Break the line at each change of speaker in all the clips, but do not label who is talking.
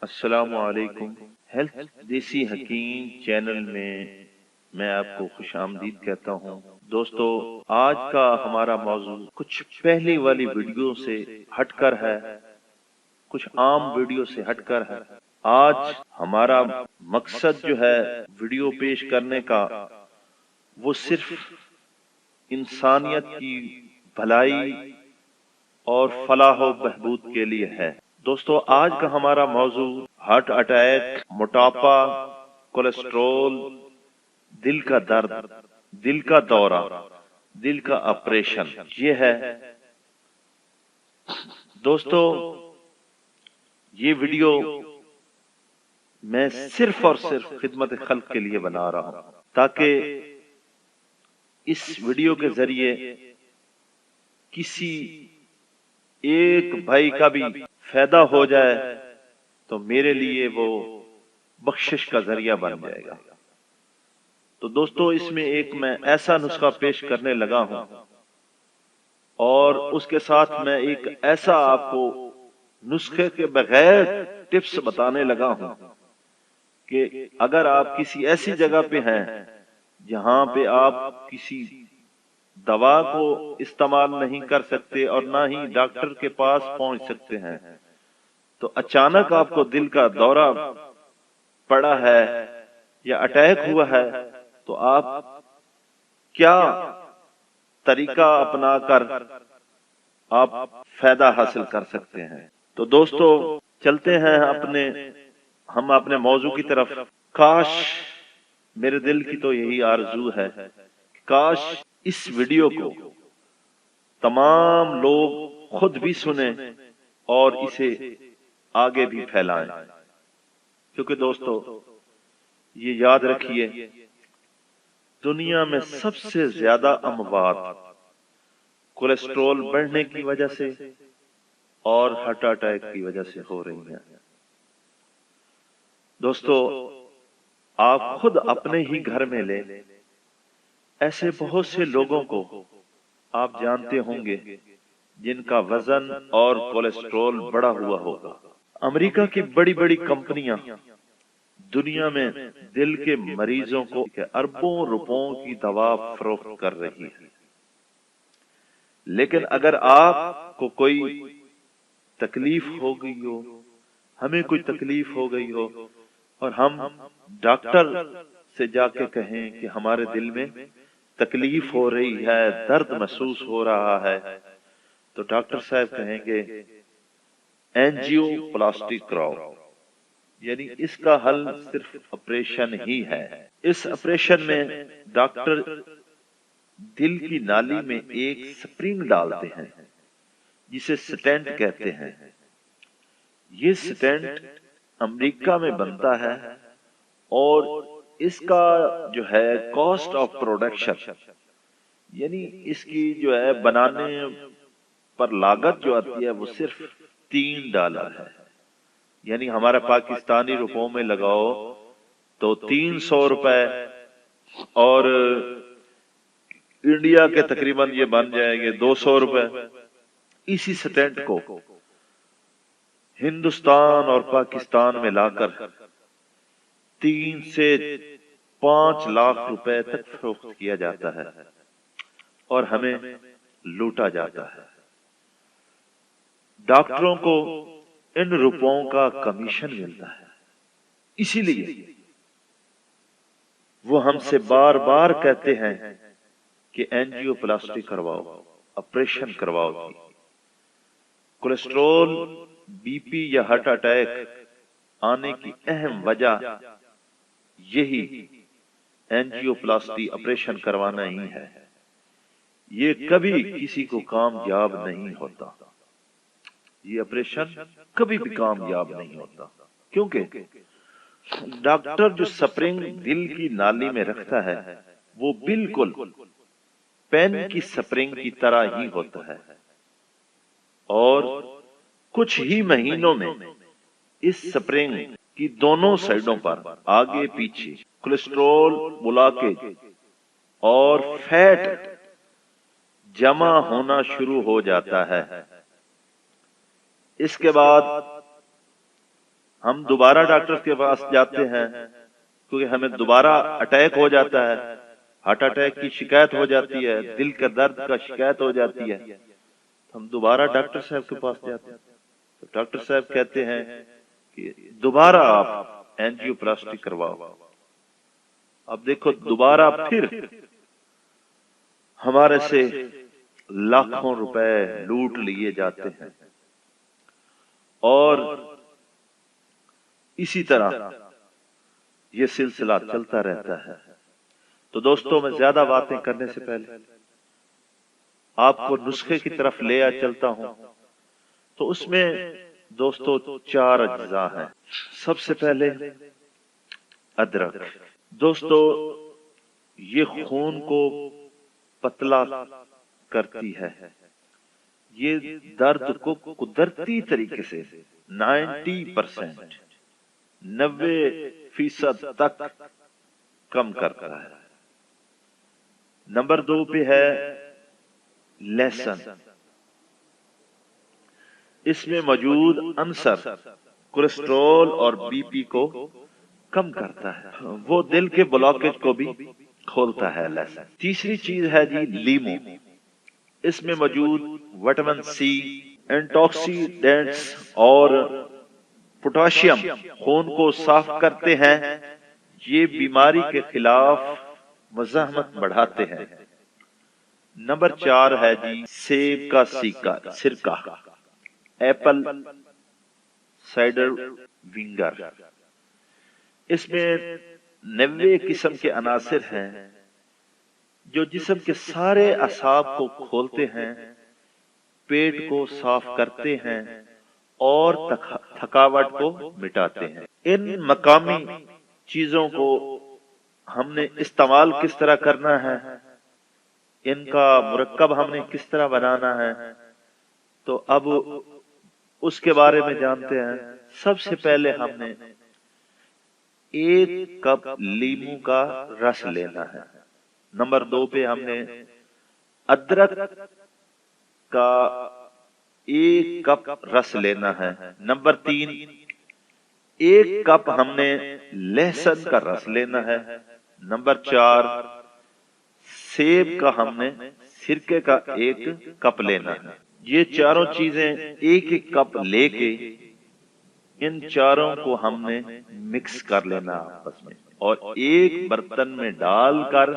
السلام علیکم۔ ہیلتھ دیسی حکیم چینل میں میں آپ کو خوش آمدید کہتا ہوں۔ دوستو، آج کا ہمارا موضوع کچھ پہلی والی ویڈیو سے ہٹ کر ہے، کچھ عام ویڈیو سے ہٹ کر ہے۔ آج ہمارا مقصد جو ہے ویڈیو پیش کرنے کا، وہ صرف انسانیت کی بھلائی اور فلاح و بہبود کے لیے ہے۔ دوستو، آج کا ہمارا موضوع ہارٹ اٹیک، موٹاپا، کولیسٹرول، دل کا درد، دل کا دورہ، دل کا آپریشن یہ ہے۔ دوستو، یہ ویڈیو میں صرف اور صرف خدمت خلق کے لیے بنا رہا ہوں، تاکہ اس ویڈیو کے ذریعے کسی ایک بھائی کا بھی فائدہ ہو جائے تو میرے لیے وہ بخشش کا ذریعہ بن جائے گا۔ تو دوستو، اس میں ایک میں ایسا نسخہ پیش کرنے لگا ہوں، اور اس کے ساتھ میں ایک ایسا آپ کو نسخے کے بغیر ٹپس بتانے لگا ہوں کہ اگر آپ کسی ایسی جگہ پہ ہیں جہاں پہ آپ کسی دوا کو استعمال نہیں کر سکتے اور نہ ہی ڈاکٹر کے پاس پہنچ سکتے ہیں، تو اچانک آپ کو دل کا دورہ پڑا ہے یا اٹیک ہوا ہے، تو آپ کیا طریقہ اپنا کر آپ فائدہ حاصل کر سکتے ہیں۔ تو دوستو، چلتے ہیں ہم اپنے موضوع کی طرف۔ کاش، میرے دل کی تو یہی آرزو ہے، کاش اس ویڈیو کو تمام لوگ خود بھی سنیں اور اسے آگے بھی پھیلائیں، کیونکہ دوستو یہ یاد رکھیے، دنیا میں سب سے زیادہ اموات کولیسٹرول بڑھنے کی وجہ سے اور ہارٹ اٹیک کی وجہ سے ہو رہی ہیں۔ دوستو، آپ خود اپنے ہی گھر میں لیں، ایسے بہت سے لوگوں کو آپ جانتے ہوں گے جن کا وزن اور کولیسٹرول بڑھا ہوا ہوگا۔ امریکہ کی بڑی بڑی کمپنیاں دنیا میں دل کے مریضوں کو اربوں روپوں کی دوا فروخت کر رہی ہے، لیکن اگر آپ کو کوئی تکلیف ہو گئی ہو، ہمیں کوئی تکلیف ہو گئی ہو، اور ہم ڈاکٹر سے جا کے کہیں کہ ہمارے دل میں تکلیف ہو رہی ہے، درد محسوس ہو رہا ہے، تو ڈاکٹر صاحب کہیں گے اینجیو پلاسٹی کراؤ، یعنی اس کا حل صرف آپریشن ہی ہے۔ اس آپریشن میں ڈاکٹر دل کی نالی میں ایک سپرنگ ڈالتے ہیں جسے سٹینٹ کہتے ہیں۔ یہ سٹینٹ امریکہ میں بنتا ہے، اور اس کا جو ہے کاسٹ آف پروڈکشن، یعنی اس کی جو ہے بنانے پر لاگت جو آتی ہے وہ صرف $3 ہے، یعنی ہمارا پاکستانی روپوں میں لگاؤ تو $300، اور انڈیا کے تقریباً یہ بن جائیں گے $200۔ اسی سٹینٹ کو ہندوستان اور پاکستان میں لا کر 3 سے 5 لاکھ روپے تک فروخت کیا جاتا ہے اور ہمیں لوٹا جاتا ہے۔ ڈاکٹروں کو ان روپوں کا کمیشن ملتا ہے، اسی لیے وہ ہم سے بار بار کہتے ہیں کہ اینجیو پلاسٹی کرواؤ، آپریشن کرواؤ جی۔ کولیسٹرول، بی پی یا ہارٹ اٹیک آنے کی اہم وجہ یہی اینجیو پلاسٹی آپریشن کروانا ہی ہے۔ یہ کبھی کسی کو کامیاب نہیں ہوتا، یہ آپریشن کبھی بھی کامیاب نہیں ہوتا، کیونکہ ڈاکٹر جو سپرنگ دل کی نالی میں رکھتا ہے وہ بالکل پین کی سپرنگ کی طرح ہی ہوتا ہے، اور کچھ ہی مہینوں میں اس سپرنگ کی دونوں سائڈوں پر آگے پیچھے کولیسٹرول بلاکیج اور فیٹ جمع ہونا شروع ہو جاتا ہے۔ اس کے بعد ہم دوبارہ ڈاکٹر کے پاس جاتے ہیں کیونکہ ہمیں دوبارہ اٹیک ہو جاتا ہے، ہارٹ اٹیک کی شکایت ہو جاتی ہے، دل کا درد کا شکایت ہو جاتی ہے، ہم دوبارہ ڈاکٹر صاحب کے پاس جاتے ہیں تو ڈاکٹر صاحب کہتے ہیں کہ دوبارہ آپ اینجیو پلاسٹی کرواؤ۔ اب دیکھو دوبارہ پھر ہمارے سے لاکھوں روپے لوٹ لیے جاتے ہیں، اور اسی طرح یہ سلسلہ چلتا رہتا ہے۔ تو دوستوں، میں زیادہ باتیں کرنے سے پہلے آپ کو نسخے کی طرف لے چلتا ہوں۔ تو اس میں دوستو 4 اجزاء ہیں۔ سب سے پہلے ادرک۔ دوستو یہ خون کو پتلا کرتی ہے، یہ درد کو قدرتی طریقے سے 90% تک کم کرتا ہے۔ نمبر 2 پہ ہے لہسن۔ اس میں موجود عنصر کولیسٹرول اور بی پی کو کم کرتا ہے، وہ دل کے بلاکیج کو بھی کھولتا ہے لہسن۔ تیسری چیز ہے جی لیمو۔ اس میں موجود وٹامن سی، اینٹی-آکسیڈینٹس اور پوٹاشیم خون کو صاف کرتے ہیں، یہ بیماری کے خلاف مزاحمت بڑھاتے ہیں۔ نمبر 4 ہے جی سیب کا سرکہ، ایپل سائڈر ونیگر۔ اس میں 90 قسم کے عناصر ہیں جو جسم کے سارے اعصاب کو کھولتے ہیں، پیٹ کو صاف کرتے ہیں اور تھکاوٹ کو مٹاتے ہیں۔ ان مقامی چیزوں کو ہم نے استعمال کس طرح کرنا ہے، ان کا مرکب ہم نے کس طرح بنانا ہے، تو اب اس کے بارے میں جانتے ہیں۔ سب سے پہلے ہم نے 1 کپ لیمو کا رس لینا ہے۔ نمبر 2 پہ ہم نے ادرک کا 1 کپ رس لینا ہے۔ نمبر 3 1 کپ ہم نے لہسن کا رس لینا ہے۔ نمبر 4 سیب کا ہم نے سرکے کا 1 کپ لینا ہے۔ یہ چاروں چیزیں 1 کپ لے کے ان چاروں کو ہم نے مکس کر لینا آپس میں، اور ایک برتن میں ڈال کر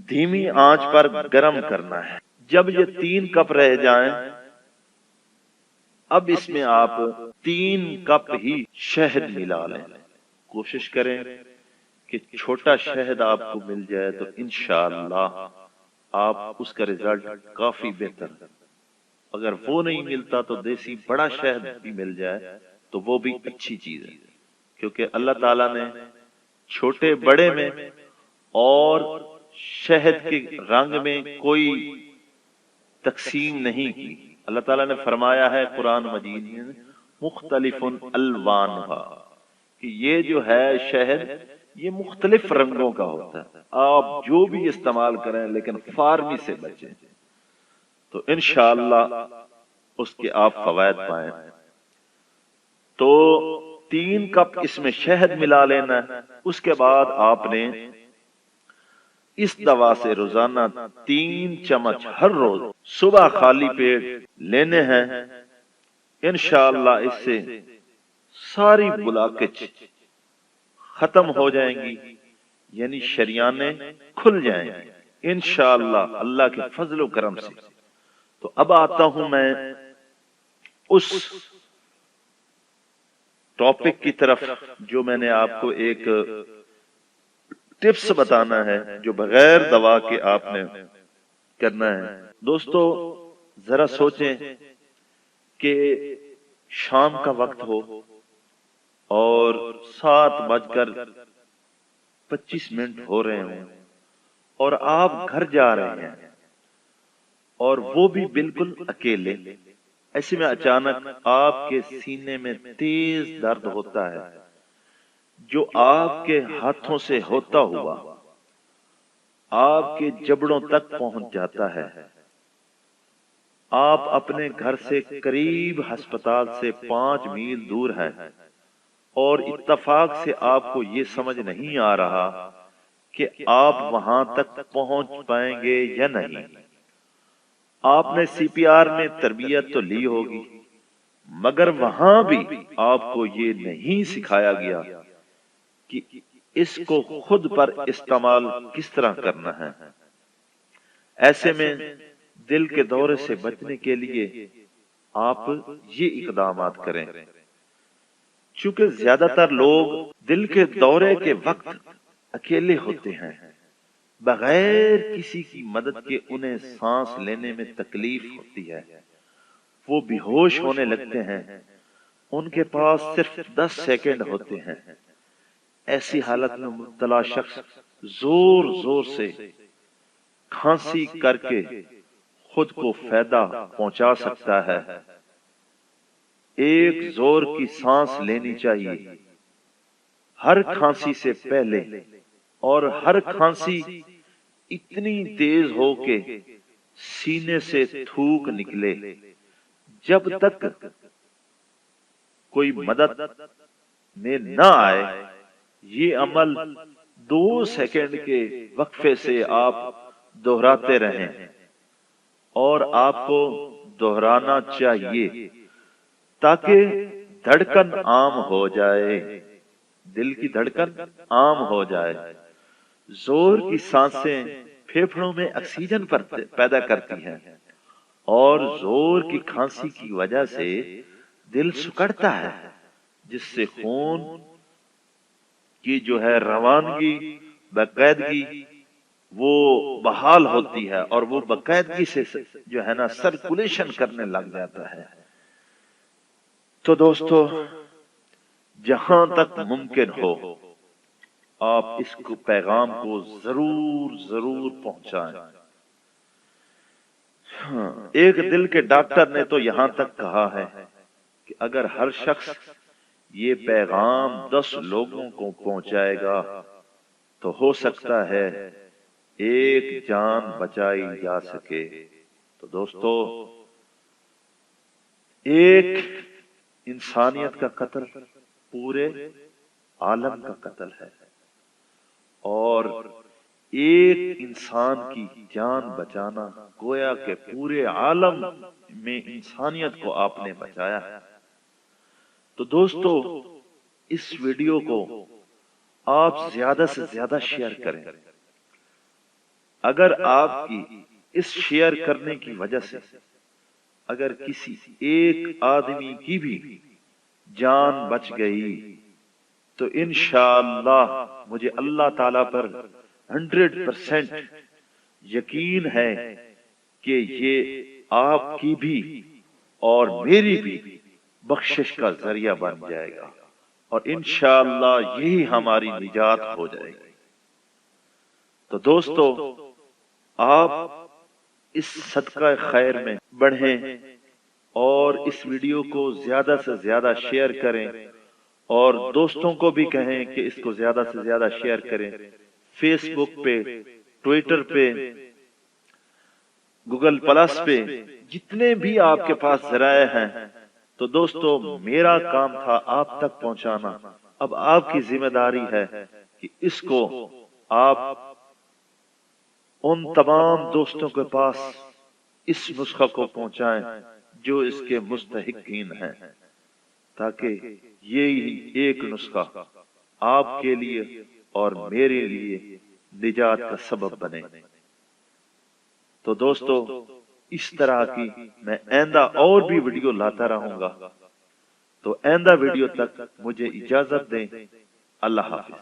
دھیمی آنچ پر گرم کرنا ہے۔ جب یہ 3 کپ رہ جائیں، اب اس میں آپ 3 کپ ہی شہد ملا لیں۔ کوشش کریں کہ چھوٹا شہد آپ کو مل جائے تو انشاءاللہ آپ اس کا رزلٹ کافی بہتر ہے۔ اگر وہ نہیں ملتا تو دیسی بڑا شہد بھی مل جائے تو وہ بھی اچھی چیز ہے، کیونکہ اللہ تعالیٰ نے چھوٹے بڑے میں اور شہد کے رنگ میں کوئی تقسیم نہیں کی۔ اللہ تعالیٰ نے فرمایا ہے قرآن مجید میں مختلف الوانھا، کہ یہ جو ہے شہد یہ مختلف رنگوں کا ہوتا ہے، آپ جو بھی استعمال کریں لیکن فارمی سے بچیں تو انشاءاللہ اس کے آپ فوائد پائیں۔ تو 3 کپ اس میں شہد ملا لینا ہے۔ اس کے بعد آپ نے اس دوا سے روزانہ 3 چمچ ہر روز صبح خالی پیٹ لینے ہیں۔ انشاءاللہ اس سے ساری بلاکچ ختم ہو جائیں گی، یعنی شریانیں کھل جائیں گی انشاءاللہ اللہ کے فضل و کرم سے۔ تو اب آتا ہوں میں اس ٹاپک کی طرف جو میں نے آپ کو ایک ٹپس بتانا ہے جو بغیر دوا کے آپ نے کرنا ہے۔ دوستو ذرا سوچیں کہ شام کا وقت ہو اور 7:25 ہو رہے ہوں اور آپ گھر جا رہے ہیں اور وہ بھی بالکل اکیلے، ایسے میں اچانک آپ کے سینے میں تیز درد ہوتا ہے جو آپ کے ہاتھوں سے ہوتا ہوا آپ کے جبڑوں تک پہنچ جاتا ہے۔ آپ اپنے گھر سے قریب ہسپتال سے 5 میل دور ہیں اور اتفاق سے آپ کو یہ سمجھ نہیں آ رہا کہ آپ وہاں تک پہنچ پائیں گے یا نہیں۔ آپ نے سی پی آر میں تربیت تو لی ہوگی، مگر وہاں بھی آپ کو یہ نہیں سکھایا گیا کہ اس کو خود پر استعمال کس طرح کرنا ہے۔ ایسے میں دل کے دورے سے بچنے کے لیے آپ یہ اقدامات کریں۔ چونکہ زیادہ تر لوگ دل کے دورے کے وقت اکیلے ہوتے ہیں، بغیر کسی کی مدد کے انہیں سانس لینے میں تکلیف ہوتی ہے، وہ بے ہوش ہونے لگتے ہیں، ان کے پاس صرف 10 سیکنڈ ہوتے ہیں۔ ایسی حالت میں مبتلا شخص زور زور سے کھانسی کر کے خود کو فائدہ پہنچا سکتا ہے۔ ایک زور کی سانس لینی چاہیے ہر کھانسی سے پہلے، اور ہر کھانسی اتنی تیز ہو کہ سینے سے تھوک نکلے۔ جب تک کوئی مدد میں نہ آئے، یہ عمل 2 سیکنڈ کے وقفے سے آپ دہراتے رہیں، اور آپ کو دہرانا چاہیے تاکہ دھڑکن عام ہو جائے، دل کی دھڑکن عام ہو جائے۔ زور کی سانسیں پھیپھڑوں میں آکسیجن پیدا کرتی ہیں، اور زور کی کھانسی کی وجہ سے دل سکڑتا ہے، جس سے خون کی روانگی باقاعدگی وہ بحال ہوتی ہے، اور وہ باقاعدگی سے سرکولیشن کرنے لگ جاتا ہے۔ تو دوستو، جہاں تک ممکن ہو آپ اس پیغام کو ضرور پہنچائیں۔ ایک دل کے ڈاکٹر نے تو یہاں تک کہا ہے کہ اگر ہر شخص یہ پیغام 10 لوگوں کو پہنچائے گا تو ہو سکتا ہے ایک جان بچائی جا سکے۔ تو دوستو، ایک انسانیت کا قتل پورے عالم کا قتل ہے، اور ایک انسان کی جان بچانا گویا کہ پورے عالم میں انسانیت کو آپ نے بچایا ہے۔ تو دوستو، اس ویڈیو کو آپ زیادہ سے زیادہ شیئر کریں۔ اگر آپ کی اس شیئر کرنے کی وجہ سے اگر کسی ایک آدمی کی بھی جان بچ گئی تو انشاءاللہ مجھے اللہ تعالی پر 100% یقین ہے کہ یہ آپ کی بھی اور میری بھی بخشش کا ذریعہ بن جائے گا، اور انشاءاللہ یہی ہماری نجات ہو جائے گی۔ تو دوستو، آپ اس صدقہ خیر میں بڑھیں اور اس ویڈیو کو زیادہ سے زیادہ شیئر کریں، اور دوستوں کو بھی کہیں کہ اس کو زیادہ سے زیادہ شیئر کریں۔ فیس بک پہ، ٹویٹر پہ، گوگل پلس پہ، جتنے بھی آپ کے پاس ذرائع ہیں۔ تو دوستو، میرا کام تھا آپ تک پہنچانا، اب آپ کی ذمہ داری ہے کہ اس کو آپ ان تمام دوستوں کے پاس اس نسخہ کو پہنچائیں جو اس کے مستحقین ہیں، تاکہ یہی ایک نسخہ آپ کے لیے اور میرے لیے نجات کا سبب بنے۔ تو دوستو، اس طرح کی میں آئندہ اور بھی ویڈیو لاتا رہوں گا۔ تو آئندہ ویڈیو تک مجھے اجازت دیں۔ اللہ حافظ۔